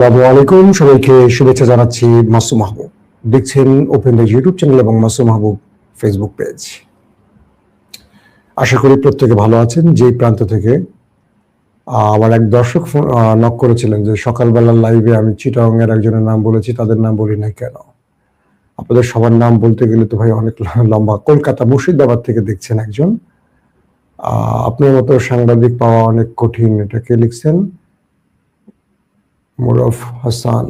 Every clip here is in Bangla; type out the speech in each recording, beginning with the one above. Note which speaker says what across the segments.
Speaker 1: আসসালামু আলাইকুম, সবাইকে শুভেচ্ছা জানাচ্ছি। মাসুম মাহবুব দেখছেন ওপেন দ্য ইউটিউব চ্যানেল এবং মাসুম মাহবুব ফেসবুক পেজ। আশা করি প্রত্যেকে ভালো আছেন। যেই প্রান্ত থেকে আমার এক দর্শক নক করেছিলেন যে সকালবেলার লাইভে আমি চিটাগং এর একজনের নাম বলেছি, তাদের নাম বলি না কেন? আপনাদের সবার নাম বলতে গেলে তো ভাই অনেক লম্বা। কলকাতা মুর্শিদাবাদ থেকে দেখছেন একজন। আপনার মতো সাংবাদিক পাওয়া অনেক কঠিন। এটা কে লিখছেন? মুরফ হাসান,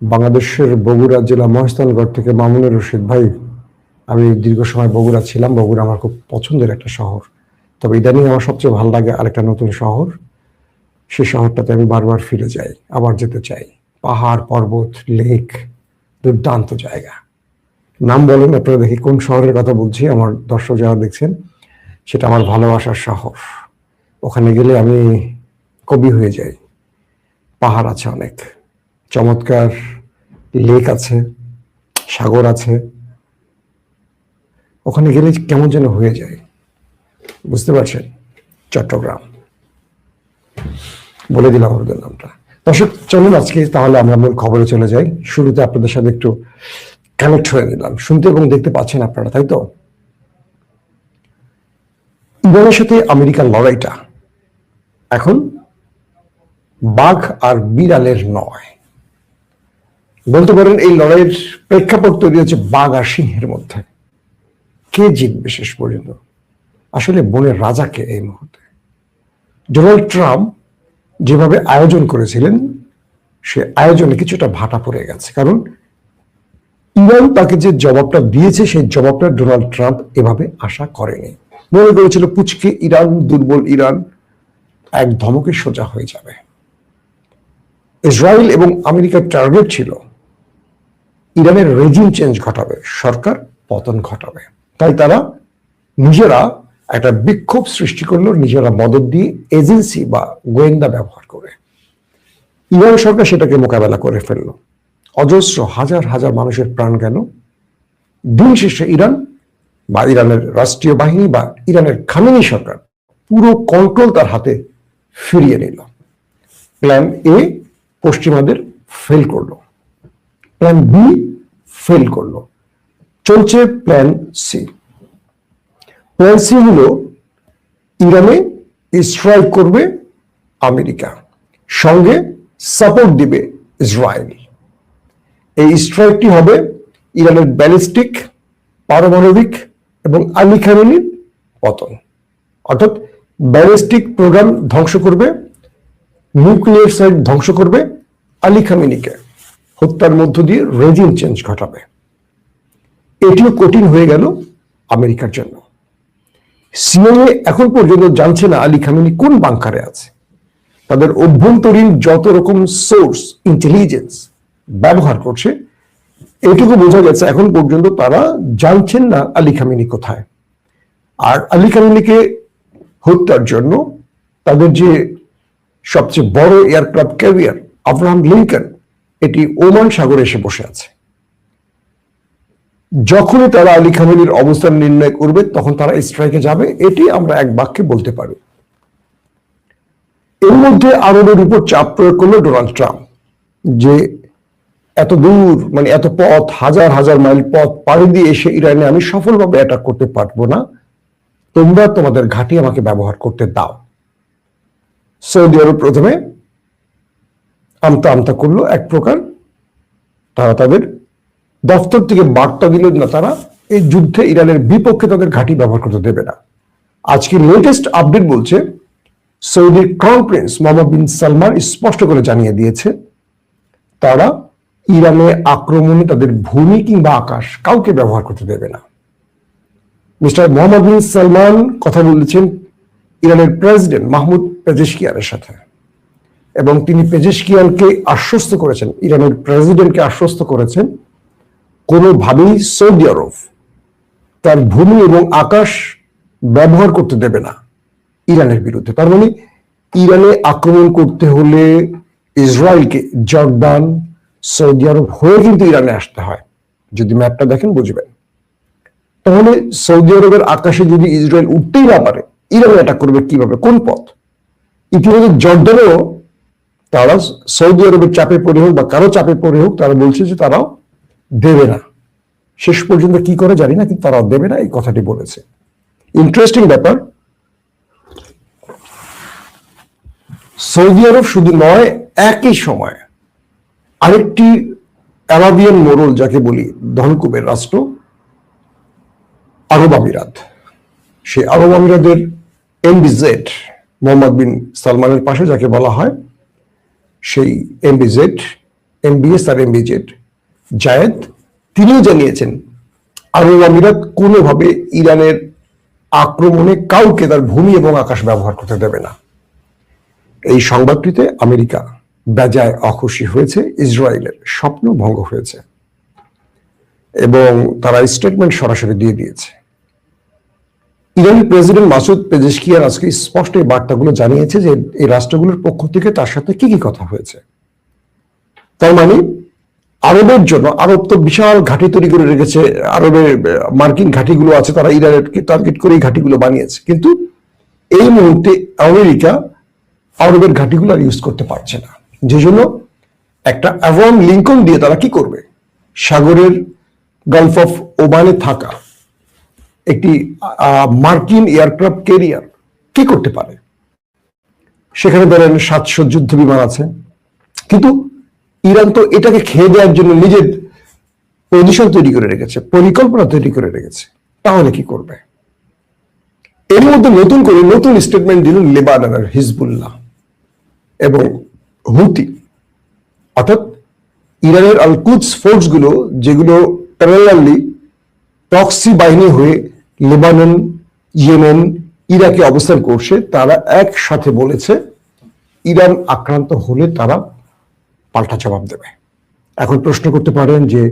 Speaker 1: বাংলাদেশের বগুড়া জেলা মহেস্থানগড় থেকে মামুনুর রশিদ। ভাই, আমি দীর্ঘ সময় বগুড়া ছিলাম। বগুড়া আমার খুব পছন্দের একটা শহর। তবে ইদানিং আমার সবচেয়ে ভালো লাগে আরেকটা নতুন শহর। সেই শহরটাতে আমি বারবার ফিরে যাই, আবার যেতে চাই। পাহাড়, পর্বত, লেক, দুর্দান্ত জায়গা। নাম বলেন আপনারা, দেখি কোন শহরের কথা বলছি। আমার দর্শক যারা দেখছেন, সেটা আমার ভালোবাসার শহর। ওখানে গেলে আমি কবি হয়ে যাই। পাহাড় আছে অনেক, চমৎকার লেক আছে, সাগর আছে। ওখানে গেলে কেমন যেন হয়ে যায়, বুঝতে পারছেন? চট্টগ্রাম। বলে দিলাম আমাদের নামটা। দর্শক চলুন আজকে তাহলে আমরা মূল খবরে চলে যাই। শুরুতে আপনাদের সাথে একটু কানেক্ট হয়ে নিলাম। শুনতে এবং দেখতে পাচ্ছেন আপনারা, তাই তো? ইরানের সাথে আমেরিকার লড়াইটা এখন বাঘ আর বিড়ালের নয়, বলতে পারেন এই লড়াইয়ের প্রেক্ষাপট তৈরি হচ্ছে বাঘ আর সিংহের মধ্যে। কে জিতবে শেষ পর্যন্ত? আসলে বনের রাজাকে এই মুহূর্তে ডোনাল্ড ট্রাম্প যেভাবে আয়োজন করেছিলেন, সে আয়োজনে কিছুটা ভাটা পড়ে গেছে। কারণ ইরান তাকে যে জবাবটা দিয়েছে, সেই জবাবটা ডোনাল্ড ট্রাম্প এভাবে আশা করেনি। মনে করেছিল পুচকে ইরান, দুর্বল ইরান এক ধমকে সোজা হয়ে যাবে। ইসরায়েল এবং আমেরিকার টার্গেট ছিল ইরানের রেজিম চেঞ্জ ঘটাবে, সরকার পতন ঘটাবে। তাই তারা নিজেরা একটা বিক্ষোভ সৃষ্টি করলো, নিজেরা মদত দিয়ে এজেন্সি বা গোয়েন্দা ব্যবহার করে। ইরান সরকার সেটাকে মোকাবেলা করে ফেললো। অজস্র হাজার হাজার মানুষের প্রাণ গেল। দিন শেষে ইরান বা ইরানের রাষ্ট্রীয় বাহিনী বা ইরানের খামেনি সরকার পুরো কন্ট্রোল তার হাতে ফিরিয়ে নিল। প্ল্যান এ পশ্চিমাদের ফেল করলো, প্ল্যান বি ফেল করলো, চলছে প্ল্যান সি। প্ল্যান সি হলো ইরানে স্ট্রাইক করবে আমেরিকা, সঙ্গে সাপোর্ট দিবে ইসরায়েল। এই স্ট্রাইকটি হবে ইরানের ব্যালিস্টিক, পারমাণবিক এবং আলী খামেনির পতন। অর্থাৎ ব্যালিস্টিক প্রোগ্রাম ধ্বংস করবে, নিউক্লিয়ার সাইট ধ্বংস করবে, আলী খামেনিকে হত্যার মধ্য দিয়ে রেজিম চেঞ্জ ঘটাবে। এটিও কঠিন হয়ে গেল আমেরিকার জন্য। সিআইএ এখন পর্যন্ত জানছে না আলী খামেনি কোন বাংকারে আছে। তাদের অভ্যন্তরীণ যত রকম সোর্স ইন্টেলিজেন্স ব্যবহার করছে, এটুকু বোঝা গেছে এখন পর্যন্ত তারা জানছেন না আলী খামেনি কোথায়। আর আলী খামেনিকে হত্যার জন্য তাদের যে সবচেয়ে বড় এয়ারক্রাফট ক্যারিয়ার আব্রাহাম লিঙ্কন, এটি ওমান সাগরে এসে বসে আছে। যখনই তারা আলী খামেনির অবস্থান নির্ণয় করবে, তখন তারা স্ট্রাইকে যাবে। এটি আমরা এক বাক্যে বলতে পারি। এর মধ্যে আরবের উপর চাপ প্রয়োগ করলো ডোনাল্ড ট্রাম্প, যে এত দূর, মানে এত পথ, হাজার হাজার মাইল পথ পাড়ি দিয়ে এসে ইরানে আমি সফলভাবে অ্যাটাক করতে পারবো না, তোমরা তোমাদের ঘাঁটি আমাকে ব্যবহার করতে দাও। সৌদি আরব প্রথমে আমতা আমতা করলো এক প্রকার। তারা তাদের দফতর থেকে বার্তা দিল না, তারা এই যুদ্ধে ইরানের বিপক্ষে তাদের ঘাঁটি ব্যবহার করতে দেবে না। আজকে লেটেস্ট আপডেট বলছে, সৌদির ক্রাউন প্রিন্স মোহাম্মদ বিন সালমান স্পষ্ট করে জানিয়ে দিয়েছে, তারা ইরানে আক্রমণে তাদের ভূমি কিংবা আকাশ কাউকে ব্যবহার করতে দেবে না। মিস্টার মোহাম্মদ বিন সালমান কথা বলেছেন ইরানের প্রেসিডেন্ট মাহমুদ পেজেশকিয়ানের সাথে, এবং তিনি পেজেশকিয়ানকে আশ্বস্ত করেছেন, ইরানের প্রেসিডেন্টকে আশ্বস্ত করেছেন, কোনোভাবেই সৌদি আরব তার ভূমি এবং আকাশ ব্যবহার করতে দেবে না ইরানের বিরুদ্ধে। তার মানে ইরানে আক্রমণ করতে হলে ইসরায়েলকে জর্দান, সৌদি আরব হয়ে কিন্তু ইরানে আসতে হয়। যদি ম্যাপটা দেখেন বুঝবেন। তাহলে সৌদি আরবের আকাশে যদি ইসরায়েল উঠতেই না পারে, ইরান অ্যাটাক করবে কিভাবে, কোন পথ? ইতিমধ্যে জর্ডানেও তারা সৌদি আরবের চাপে পড়ে হোক বা কারো চাপে পড়ে হোক, তারা বলছে যে তারাও দেবে না। শেষ পর্যন্ত কি করে জানি না, কিন্তু তারাও দেবে না, এই কথাটি বলেছে। ইন্টারেস্টিং ব্যাপার, সৌদি আরব শুধু নয়, একই সময় আরেকটি আরাবিয়ান মোড়ল, যাকে বলি ধনকুবের রাষ্ট্র, আরব আমিরাত, সেই আরব আমিরাতের এমবিজেড, মোহাম্মদ বিন সালমানের পাশে যাকে বলা হয়, সেই এমবিজেড, এমবিএস আর এমবিজেড জায়েদ, তিনিও জানিয়েছেন আরব আমিরাত কোনোভাবে ইরানের আক্রমণে কাউকে তার ভূমি এবং আকাশ ব্যবহার করতে দেবে না। এই সংবাদটিতে আমেরিকা বেজায় অখুশি হয়েছে, ইসরায়েলের স্বপ্ন ভঙ্গ হয়েছে এবং তারা স্টেটমেন্ট সরাসরি দিয়ে দিয়েছে। ইরানি প্রেসিডেন্ট মাসুদ পেজেশকিয়ান আজকে স্পষ্ট এই বার্তাগুলো জানিয়েছে যে এই রাষ্ট্রগুলোর পক্ষ থেকে তার সাথে কি কি কথা হয়েছে। তার মানে আরবের জন্য, আরব তো বিশাল ঘাঁটি তৈরি করে রেখেছে, আরবের মার্কিন ঘাঁটিগুলো আছে, তারা ইরানকে টার্গেট করে এই ঘাঁটিগুলো বানিয়েছে, কিন্তু এই মুহূর্তে আমেরিকা আরবের ঘাঁটিগুলো আর ইউজ করতে পারছে না। যে জন্য একটা অ্যাভ্রাহাম লিঙ্কন দিয়ে তারা কি করবে, সাগরের গালফ অফ ওমানে থাকা একটি মার্কিন এয়ারক্রাফট ক্যারিয়ার কি করতে পারে? সেখানে ধরেন 700 যুদ্ধ বিমান আছে, কিন্তু ইরান তো এটাকে খেয়ে দেওয়ার জন্য নিজের পজিশন তৈরি করে রেখেছে, পরিকল্পনা তৈরি করে রেখেছে। তাহলে কি করবে? এর মধ্যে নতুন করে নতুন স্টেটমেন্ট দিল লেবাননের হিজবুল্লাহ এবং হুতি, অর্থাৎ ইরানের আল কুদস ফোর্স গুলো, যেগুলো প্যারালালি প্রক্সি বাহিনী হয়ে লেবানন, ইয়েমেন, ইরাকে অবস্থান করছে, তারা একসাথে বলেছে ইরান আক্রান্ত হলে তারা পাল্টা জবাব দেবে। এখন প্রশ্ন করতে পারেন যে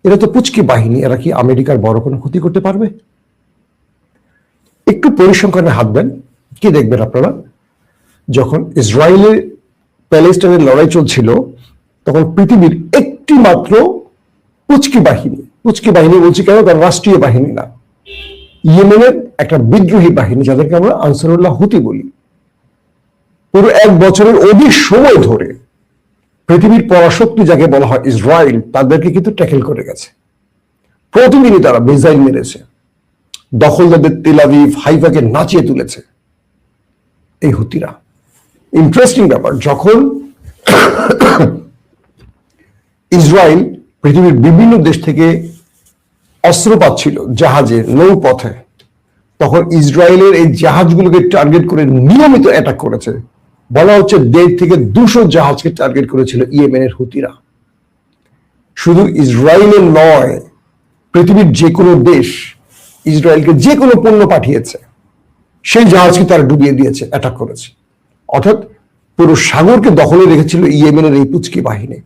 Speaker 1: এরা তো পুচকি বাহিনী, এরা কি আমেরিকার বড় কোনো ক্ষতি করতে পারবে? একটু পরিসংখ্যানে হাত দেন, কি দেখবেন আপনারা, যখন ইসরায়েলের প্যালেস্টাইনের লড়াই চলছিল, তখন পৃথিবীর একটি মাত্র পুচকি বাহিনী বলছি কেন, তার রাষ্ট্রীয় বাহিনী না, ইয়েমেনের একটা বিদ্রোহী বাহিনী, যাদেরকে আমরা আনসারুল্লাহ হুতি বলি, পুরো 1 বছরের অধিক সময় ধরে পৃথিবীর পরাশক্তি যাকে বলা হয় ইসরায়েল, তাদেরকে কিন্তু ট্যাকেল করে গেছে। প্রতিদিনই তারা মিসাইল মেরেছে, দখলদারদের তেল আবিব, হাইফাকে নাচিয়ে তুলেছে এই হুতিরা। ইন্টারেস্টিং ব্যাপার, যখন ইসরায়েল পৃথিবীর বিভিন্ন দেশ থেকে অস্ত্র পাচ্ছিল জাহাজে, নৌপথে, তখন ইসরায়েলের এই জাহাজগুলোকে টার্গেট করে নিয়মিত অ্যাটাক করেছে। বলা হচ্ছে 1.5 থেকে 200 জাহাজকে টার্গেট করেছিল ইয়েমেনের হুতিরা। শুধু ইসরায়েলের নয়, পৃথিবীর যে কোনো দেশ ইসরায়েলকে যে কোনো পণ্য পাঠিয়েছে, সেই জাহাজকে তারা ডুবিয়ে দিয়েছে, অ্যাটাক করেছে। অর্থাৎ পুরো সাগরকে দখলে রেখেছিল ইয়েমেনের এই পুচকি বাহিনী।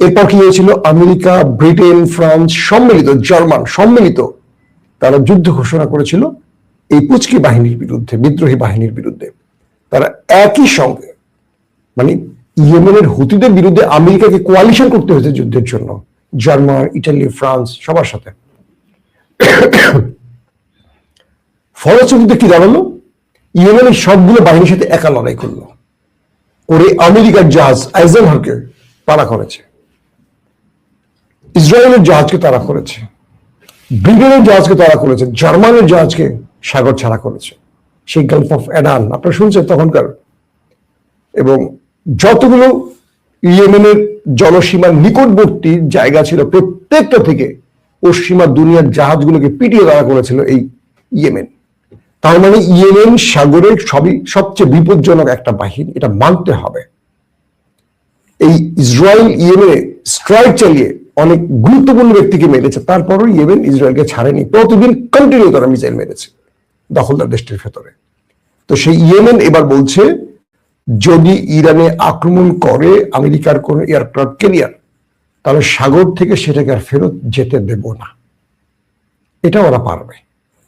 Speaker 1: এরপর কি হয়েছিল, আমেরিকা, ব্রিটেন, ফ্রান্স সম্মিলিত, জার্মান সম্মিলিত, তারা যুদ্ধ ঘোষণা করেছিল এই পুচকি বাহিনীর বিরুদ্ধে, বিদ্রোহী বাহিনীর বিরুদ্ধে। তারা একই সঙ্গে, মানে ইয়েমেনের হুতিদের বিরুদ্ধে আমেরিকাকে কোয়ালিশন করতে হয়েছে যুদ্ধের জন্য, জার্মান, ইটালি, ফ্রান্স সবার সাথে। ফলশ্রুতিতে কি দাঁড়ালো, ইয়েমেনের সবগুলো বাহিনীর সাথে একা লড়াই করলো, করে আমেরিকার জাহাজ আইজেনহাওয়ারকে তাড়া করেছে, ইসরায়েলের জাহাজকে তাড়া করেছে, ব্রিটেনের জাহাজকে তাড়া করেছে, জার্মানের জাহাজকে সাগর ছাড়া করেছে, সেই গালফ অফ এডান আপনারা শুনছেন তখনকার, এবং যতগুলো ইয়েমেনের জলসীমার নিকটবর্তী জায়গা ছিল, প্রত্যেকটা থেকে পশ্চিমা দুনিয়ার জাহাজগুলোকে পিটিয়ে তাড়া করেছিল এই ইয়েমেন। তার মানে ইয়েমেন সাগরের সবচেয়ে বিপজ্জনক একটা বাহিনী, এটা মানতে হবে। এই ইসরায়েল ইয়েমেনে স্ট্রাইক চালিয়ে অনেক গুরুত্বপূর্ণ ব্যক্তিকে মেরেছে, তারপরও ইয়েমেন ইসরায়েলকে ছাড়েনি, প্রতিদিন কন্টিনিউ তারা মিসাইল মেরেছে দখলদার দেশটির ভেতরে। তো সেই ইয়েমেন এবার বলছে, যদি ইরানে আক্রমণ করে আমেরিকার কোন এয়ারক্রাফট ক্যারিয়ার, তাহলে সাগর থেকে সেটাকে আর ফেরত যেতে দেব না। এটা ওরা পারবে,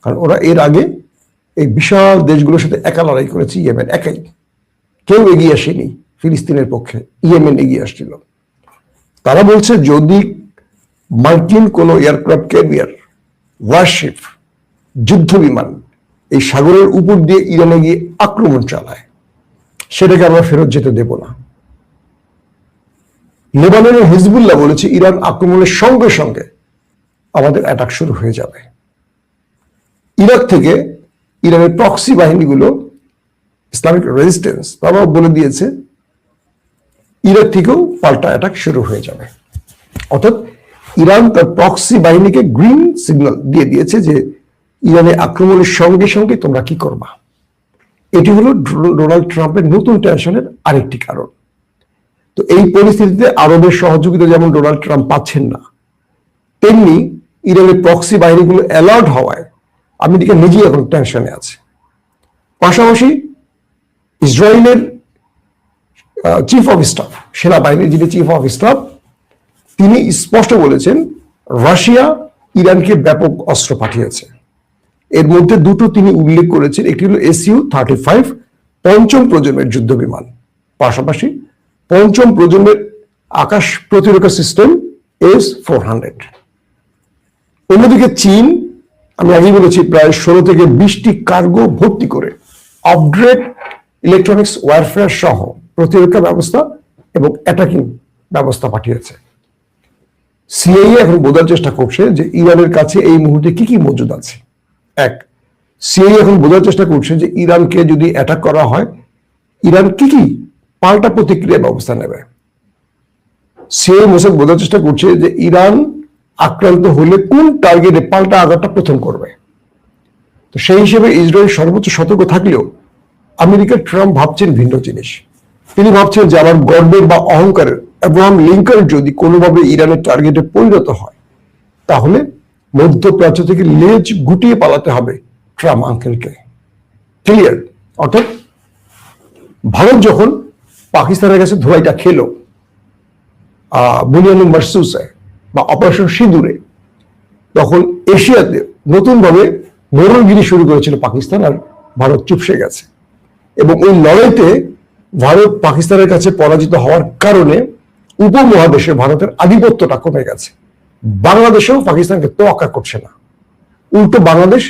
Speaker 1: কারণ ওরা এর আগে এই বিশাল দেশগুলোর সাথে একা লড়াই করেছে, ইয়েমেন একাই, কেউ এগিয়ে আসেনি ফিলিস্তিনের পক্ষে, ইয়েমেন এগিয়ে আসছিল। তারা বলছে যদি মার্কিন কোনো এয়ারক্রাফট ক্যারিয়ার, ওয়ারশিপ, যুদ্ধ বিমান এই সাগরের উপর দিয়ে ইরানে গিয়ে আক্রমণ চালায়, সেটাকে আমরা ফেরত যেতে দেব না। লেবাননের হিজবুল্লাহ বলেছে ইরান আক্রমণের সঙ্গে সঙ্গে আমাদের অ্যাটাক শুরু হয়ে যাবে। ইরাক থেকে ইরানের প্রক্সি বাহিনীগুলো, ইসলামিক রেজিস্ট্যান্স, তারাও বলে দিয়েছে ইরাক থেকেও পাল্টা অ্যাটাক শুরু হয়ে যাবে। অর্থাৎ ইরান তার প্রক্সি বাহিনীকে গ্রিন সিগন্যাল দিয়ে দিয়েছে যে ইরানের আক্রমণের সঙ্গে সঙ্গে তোমরা কি করবা। এটি হলো ডোনাল্ড ট্রাম্পের নতুন টেনশনের আরেকটি কারণ। তো এই পরিস্থিতিতে আরবের সহযোগিতা যেমন ডোনাল্ড ট্রাম্প পাচ্ছেন না, তেমনি ইরানের প্রক্সি বাহিনীগুলো অ্যালার্ট হওয়ায় আমেরিকা নিজেই এখন টেনশনে আছে। পাশাপাশি ইসরায়েলের চিফ অফ স্টাফ, সেনাবাহিনীর যিনি চিফ অফ স্টাফ, তিনি স্পষ্ট বলেছেন রাশিয়া ইরানকে ব্যাপক অস্ত্র পাঠিয়েছে। এর মধ্যে দুটো তিনি উল্লেখ করেছেন, একটি হলো SU-35 পঞ্চম প্রজন্মের যুদ্ধ বিমান, পাশাপাশি পঞ্চম প্রজন্মের আকাশ প্রতিরক্ষা সিস্টেম S-400। অন্যদিকে চীন, আমি আগেই বলেছি, প্রায় 16 থেকে 20টি কার্গো ভর্তি করে আপগ্রেড ইলেকট্রনিক্স ওয়ারফেয়ার সহ প্রতিরক্ষা ব্যবস্থা এবং অ্যাটাকিং ব্যবস্থা পাঠিয়েছে। সিআইএ এখন বোঝার চেষ্টা করছে যে ইরানের কাছে এই মুহূর্তে কি কি মজুদ আছে। এক, সিআইএ এখন বোঝার চেষ্টা করছে যে ইরানকে যদি অ্যাটাক করা হয় ইরান কি কি পাল্টা প্রতিক্রিয়া ব্যবস্থা নেবে। সিআইএ মোসাদ বোঝার চেষ্টা করছে যে ইরান আক্রান্ত হলে কোন টার্গেটে পাল্টা আঘাতটা প্রথম করবে। তো সেই হিসেবে ইসরায়েল সর্বোচ্চ সতর্ক থাকলেও আমেরিকার ট্রাম্প ভাবছেন ভিন্ন জিনিস। তিনি ভাবছেন যে আমার গর্বের বা অহংকারের আব্রাহাম লিঙ্কন যদি কোনোভাবে ইরানের টার্গেটে পরিণত হয় তাহলে মধ্যপ্রাচ্য থেকে লেজ গুটিয়ে পালাতে হবে ট্রাম্প আঙ্কেলকে। ক্লিয়ার? অর্থাৎ ভারত যখন পাকিস্তানের কাছে ধোয়াইটা খেলো বুনিয়ানুল মারসুসে বা অপারেশন সিঁদুরে, তখন এশিয়াতে নতুনভাবে মোড়লগিরি শুরু করেছিল পাকিস্তান, আর ভারত চুপসে গেছে। এবং ওই লড়াইতে ভারত পাকিস্তানের কাছে পরাজিত হওয়ার কারণে উপমহাদেশে ভারতের আধিপত্যটা কমে গেছে। বাংলাদেশেও পাকিস্তানকে তোয়াক্কা করছে না, উল্টো বাংলাদেশ,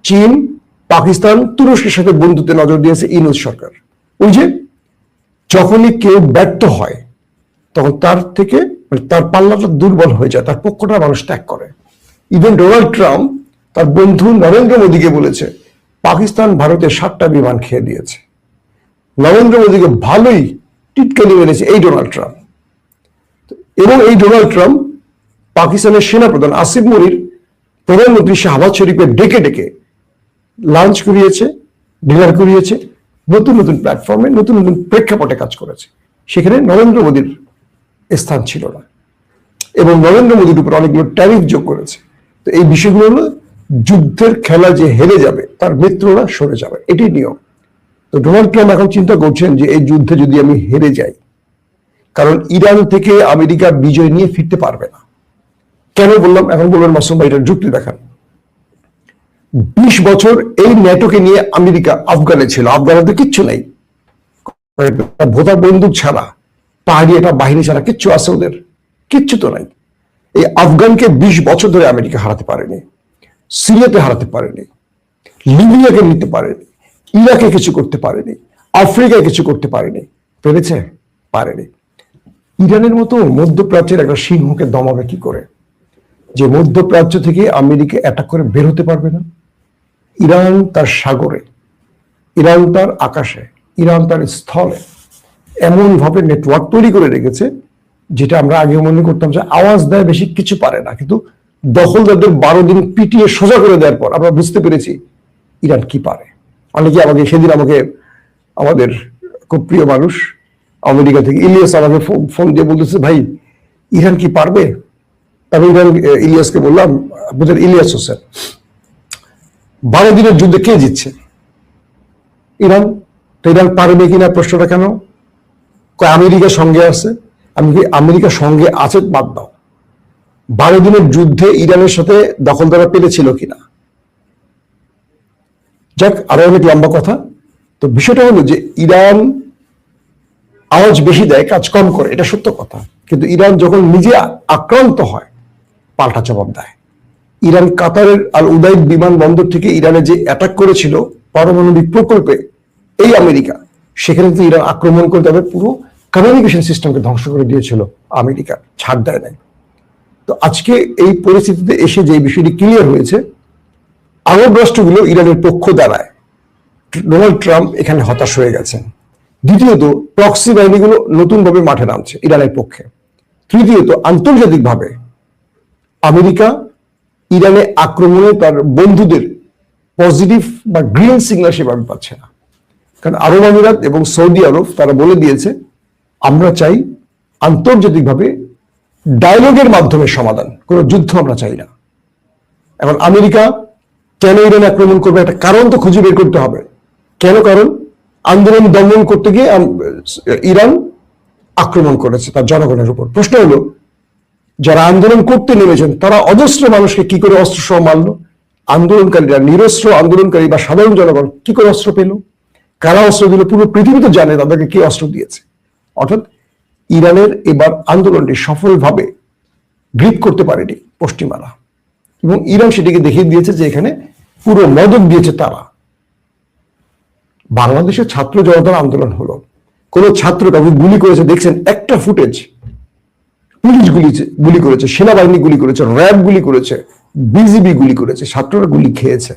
Speaker 1: চীন, পাকিস্তান, তুরস্কের সাথে বন্ধুত্বে নজর দিয়েছে ইউনূস সরকার। ওই যে যখনই কেউ ব্যর্থ হয় তখন তার থেকে তার পাল্লাটা দুর্বল হয়ে যায়, তার পক্ষটা মানুষ ত্যাগ করে। ইভেন ডোনাল্ড ট্রাম্প তার বন্ধু নরেন্দ্র মোদীকে বলেছে পাকিস্তান ভারতের 7টা বিমান খেয়ে দিয়েছে। নরেন্দ্র মোদীকে ভালোই টিটকারি মেরেছে এই ডোনাল্ড ট্রাম্প। এবং এই ডোনাল্ড ট্রাম্প পাকিস্তানের সেনাপ্রধান আসিফ মনির প্রধানমন্ত্রী শাহবাজ শরীফকে ডেকে ডেকে লাঞ্চ করিয়েছে, ডিনার করিয়েছে, নতুন নতুন প্ল্যাটফর্মে নতুন নতুন প্রেক্ষাপটে কাজ করেছে। সেখানে নরেন্দ্র মোদীর স্থান ছিল না এবং নরেন্দ্র মোদীর উপর অনেকগুলো ট্যারিফ যোগ করেছে। তো এই বিষয়গুলো হলো যুদ্ধের খেলা যে হেরে যাবে তার মিত্ররা সরে যাবে, এটি নিয়ম। তো ডোনাল্ড ট্রাম্প এখন চিন্তা করছেন যে এই যুদ্ধে যদি আমি হেরে যাই, কারণ ইরান থেকে আমেরিকা বিজয় নিয়ে ফিরতে পারবে না। কেন বললাম? এখন বলবেন মাসুম ভাই এটার যুক্তি দেখান। 20 বছর এই ন্যাটোকে নিয়ে আমেরিকা আফগানে ছিল, আফগানে কিচ্ছু নাই, ভোতা বন্দুক ছাড়া, পাহাড়ি একটা বাহিনী ছাড়া কিচ্ছু আছে ওদের? কিচ্ছু তো নাই। এই আফগানকে 20 বছর ধরে আমেরিকা হারাতে পারেনি, সিরিয়াতে হারাতে পারেনি, লিবিয়াকে নিতে পারেনি, ইরাকে কিছু করতে পারেনি, আফ্রিকায় কিছু করতে পারেনি। পেরেছে? পারেনি। ইরানের মতো মধ্যপ্রাচ্যের একটা সিংহকে দমাবে কি করে, যে মধ্যপ্রাচ্য থেকে আমেরিকা অ্যাটাক করে বের হতে পারবে না? ইরান তার সাগরে, ইরান তার আকাশে, ইরান তার স্থলে এমন ভাবে নেটওয়ার্ক তৈরি করে রেখেছে যেটা আমরা আগে মনে করতাম যে আওয়াজ দেয় বেশি, কিছু পারে না, কিন্তু দখলদারদের 12 দিন পিটিয়ে সোজা করে দেওয়ার পর আমরা বুঝতে পেরেছি ইরান কি পারে। অনেকে সেদিন আমাকে আমাদের খুব প্রিয় মানুষ আমেরিকা থেকে ইলিয়াস আমাকে ফোন দিয়ে বলতেছে, ভাই ইরান কি পারবে? আমি ইলিয়াসকে বললাম, আপনাদের ইলিয়াস হোসেন, 12 দিনের যুদ্ধে কে জিতছে? ইরান। তো ইরান পারবে কিনা প্রশ্নটা কেন? আমেরিকা সঙ্গে আছে। আমি কি আমেরিকা সঙ্গে আছে বাদ দাও, 12 দিনের যুদ্ধে ইরানের সাথে দখলদাররা পেরেছিল কিনা? যাক, আরো অনেক লম্বা কথা। তো বিষয়টা হলো যে ইরান আওয়াজ বেশি দেয়, কাজ কম করে, এটা সত্য কথা। কিন্তু ইরান যখন নিজে আক্রান্ত হয় পাল্টা জবাব দেয়। ইরান কাতারের আল উদাইদ বিমানবন্দর থেকে ইরানে যে অ্যাটাক করেছিল পারমাণবিক প্রকল্পে এই আমেরিকা, সেখানে তো ইরান আক্রমণ করে তবে পুরো কমিউনিকেশন সিস্টেমকে ধ্বংস করে দিয়েছিল আমেরিকা, ছাড় দেয় নাই। তো আজকে এই পরিস্থিতিতে এসে যে বিষয়টি ক্লিয়ার হয়েছে, আরব রাষ্ট্রগুলো ইরানের পক্ষ দাঁড়ায়, ডোনাল্ড ট্রাম্প এখানে হতাশ হয়ে গেছেন। দ্বিতীয়ত, প্রক্সি বাহিনীগুলো নতুনভাবে মাঠে নামছে ইরানের পক্ষে। তৃতীয়ত, আন্তর্জাতিকভাবে আমেরিকা ইরানে আক্রমণে তার বন্ধুদের পজিটিভ বা গ্রিন সিগন্যাল সেভাবে পাচ্ছে না। কারণ আরব আমিরাত এবং সৌদি আরব তারা বলে দিয়েছে, আমরা চাই আন্তর্জাতিকভাবে ডায়ালগের মাধ্যমে সমাধান, কোনো যুদ্ধ আমরা চাই না। এখন আমেরিকা কেন ইরান আক্রমণ করবে, একটা কারণ তো খুঁজে বের করতে হবে। কেন? কারণ আন্দোলন দমন করতে গিয়ে ইরান আক্রমণ করেছে তার জনগণের উপর। প্রশ্ন হলো, যারা আন্দোলন করতে নেমেছেন তারা অজস্র মানুষকে কি করে অস্ত্র সহ মারল? আন্দোলনকারীরা, নিরস্ত্র আন্দোলনকারী বা সাধারণ জনগণ কি করে অস্ত্র পেল? কারা অস্ত্র দিল? পুরো পৃথিবী তো জানে তাদেরকে কি অস্ত্র দিয়েছে। অর্থাৎ ইরানের এবার আন্দোলনটি সফলভাবে গ্রিপ করতে পারেনি পশ্চিমারা, এবং ইরান সেটিকে দেখিয়ে দিয়েছে যে এখানে পুরো মদত দিয়েছে তারা। বাংলাদেশের ছাত্র জনতার আন্দোলন হলো, কোন ছাত্র কাউকে গুলি করেছে দেখছেন? একটা ফুটেজ, পুলিশ গুলি করেছে, সেনাবাহিনী গুলি করেছে, র্যাব গুলি করেছে, বিজিবি গুলি করেছে, ছাত্ররা গুলি খেয়েছে।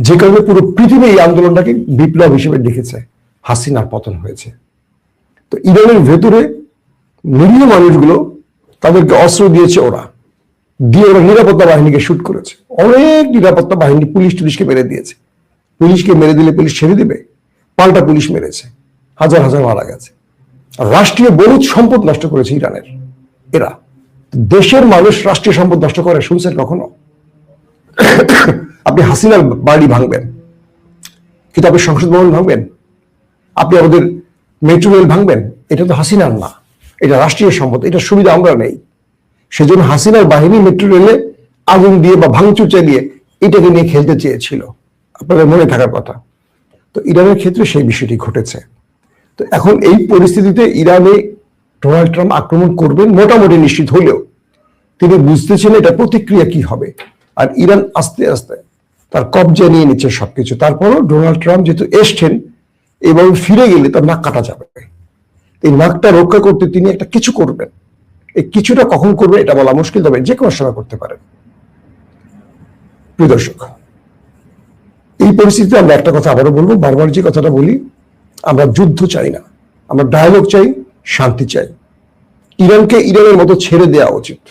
Speaker 1: যে কারণে পুরো পৃথিবী এই আন্দোলনটাকে বিপ্লব হিসেবে দেখেছে। হাসিনার পতন হয়েছে। তো ইরানের ভেতরে নিরীহ মানুষগুলো, তাদেরকে অস্ত্র দিয়েছে ওরা, দিয়ে ওরা নিরাপত্তা বাহিনীকে শুট করেছে। অনেক নিরাপত্তা বাহিনী পুলিশ টুলিশকে মেরে দিয়েছে। পুলিশকে মেরে দিলে পুলিশ ছেড়ে দিবে? পাল্টা পুলিশ মেরেছে, হাজার হাজার মারা গেছে। রাষ্ট্রীয় বহু সম্পদ নষ্ট করেছে ইরানের এরা। দেশের মানুষ রাষ্ট্রীয় সম্পদ নষ্ট করে শুনছেন কখনো? আপনি হাসিনার বাড়ি ভাঙবেন, কিন্তু আপনি সংসদ ভবন ভাঙবেন, আপনি আমাদের মেট্রো রেল ভাঙবেন, এটা তো হাসিনার না, এটা রাষ্ট্রীয় সম্পদ, এটার সুবিধা আমরা নেই। সেজন্য হাসিনার বাহিনী মেট্রো রেলে আগুন দিয়ে বা ভাঙচুর চালিয়ে এটাকে নিয়ে খেলতে চেয়েছিল, আপনাদের মনে থাকার কথা। তো ইরানের ক্ষেত্রে সেই বিষয়টি ঘটেছে। তো এখন এই পরিস্থিতিতে ইরানে ডোনাল্ড ট্রাম্প আক্রমণ করবেন মোটামুটি নিশ্চিত হলেও তিনি বুঝতেছেন এটা প্রতিক্রিয়া কি হবে। আর ইরান আস্তে আস্তে তার কবজা নিয়ে নিচ্ছে সবকিছু। তারপরও ডোনাল্ড ট্রাম্প যেহেতু এসছেন, এবং ফিরে গেলে তার নাক কাটা যাবে। এই নাকটা রক্ষা করতে তিনি একটা কিছু করবেন। এই কিছুটা কখন করবে এটা বলা মুশকিল, তবে যে কোনো সময় করতে পারেন। প্রিয় দর্শক, এই পরিস্থিতিতে আমরা একটা কথা আবারও বলবো, বারবার যে কথাটা বলি, আমরা যুদ্ধ চাই না, আমরা ডায়ালগ চাই, শান্তি চাই। ইরানকে ইরানের মতো ছেড়ে দেওয়া উচিত।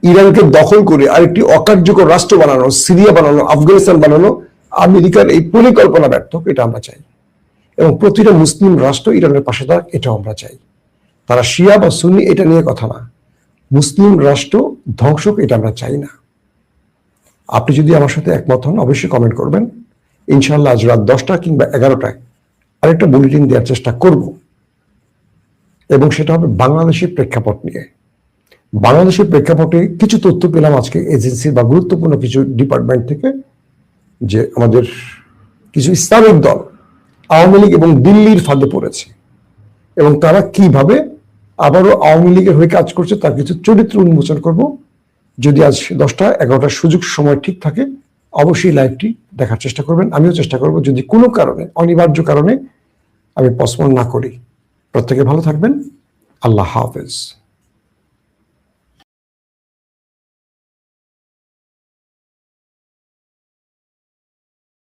Speaker 1: ইরানকে দখল করে আরেকটি অকার্যকর রাষ্ট্র বানানো, সিরিয়া বানানো, আফগানিস্তান বানানো, আমেরিকার এই পরিকল্পনা ব্যর্থ, এটা আমরা চাই। এবং প্রতিটা মুসলিম রাষ্ট্র ইরানের পাশে থাক, এটাও আমরা চাই। তারা শিয়া বা সুন্নি এটা নিয়ে কথা না, মুসলিম রাষ্ট্র ধ্বংসক এটা আমরা চাই না। আপনি যদি আমার সাথে একমত হন অবশ্যই কমেন্ট করবেন। ইনশাআল্লাহ আজ রাত 10টা কিংবা 11টায় আরেকটা বুলেটিন দেওয়ার চেষ্টা করব, এবং সেটা হবে বাংলাদেশের প্রেক্ষাপট নিয়ে। বাংলাদেশের প্রেক্ষাপটে কিছু তথ্য পেলাম আজকে এজেন্সির বা গুরুত্বপূর্ণ কিছু ডিপার্টমেন্ট থেকে, যে আমাদের কিছু ইসলামিক দল আওয়ামী লীগ এবং দিল্লির ফাঁদে পড়েছে, এবং তারা কিভাবে আবারও আওয়ামী লীগের হয়ে কাজ করছে তার কিছু চরিত্র উন্মোচন করব। যদি আজ 10টা 11টার সুযোগ সময় ঠিক থাকে অবশ্যই লাইভটি দেখার চেষ্টা করবেন। আমিও চেষ্টা করব, যদি কোনো কারণে, অনিবার্য কারণে আমি পোস্টপোন না করি। প্রত্যেকে ভালো থাকবেন। আল্লাহ হাফেজ।